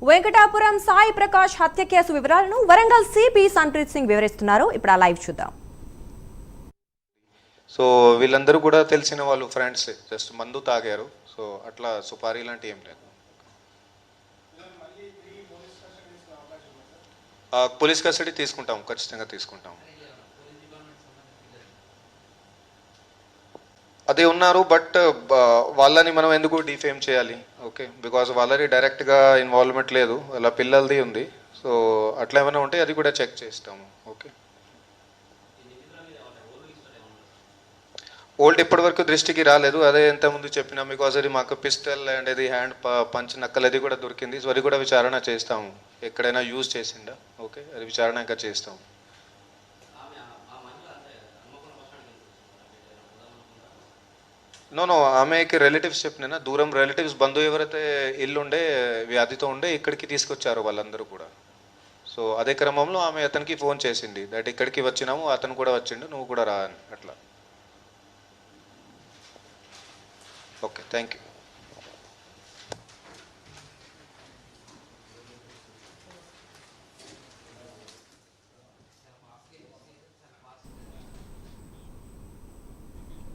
వెంకటాపురం సాయి ప్రకాష్ హత్య కేసు వివరాలను వరంగల్ సిపి సంప్రీత్ సింగ్ వివరిస్తున్నారు. ఇప్పుడు ఆ లైవ్ చూద్దాం. సో వీళ్ళందరూ కూడా తెలిసిన వాళ్ళు ఫ్రెండ్స్, జస్ట్ మందు తాగారు. సో అట్లా సుపారీ లాంటి ఏం లేదు. పోలీస్ కస్టడీ తీసుకుంటాం, ఖచ్చితంగా తీసుకుంటాం. అదే ఉన్నారు, బట్ వాళ్ళని మనం ఎందుకు డిఫేమ్ చేయాలి? ఓకే, బికాజ్ వాళ్ళని డైరెక్ట్గా ఇన్వాల్వ్మెంట్ లేదు, వాళ్ళ పిల్లలది ఉంది. సో అట్లా ఏమైనా ఉంటే అది కూడా చెక్ చేస్తాము. ఓకే, ఓల్డ్ ఇప్పటి వరకు దృష్టికి రాలేదు. అదే ఇంతకుముందు చెప్పినా బికాజ్ అది మాకు పిస్టల్ అండ్ అది హ్యాండ్ పంచ్ నక్కలు అది కూడా దొరికింది. సో అది కూడా విచారణ చేస్తాము, ఎక్కడైనా యూజ్ చేసిందా. ఓకే, అది విచారణ ఇంకా చేస్తాము. నో, ఆమెకి రిలేటివ్స్ చెప్పినా, దూరం రిలేటివ్స్ బంధువు ఎవరైతే ఇల్లు ఉండే వ్యాధితో ఉండే ఇక్కడికి తీసుకొచ్చారు వాళ్ళందరూ కూడా. సో అదే క్రమంలో ఆమె అతనికి ఫోన్ చేసింది, దట్ ఇక్కడికి వచ్చినాము, అతను కూడా వచ్చిండు, నువ్వు కూడా రా అని. అట్లా. Okay, thank you.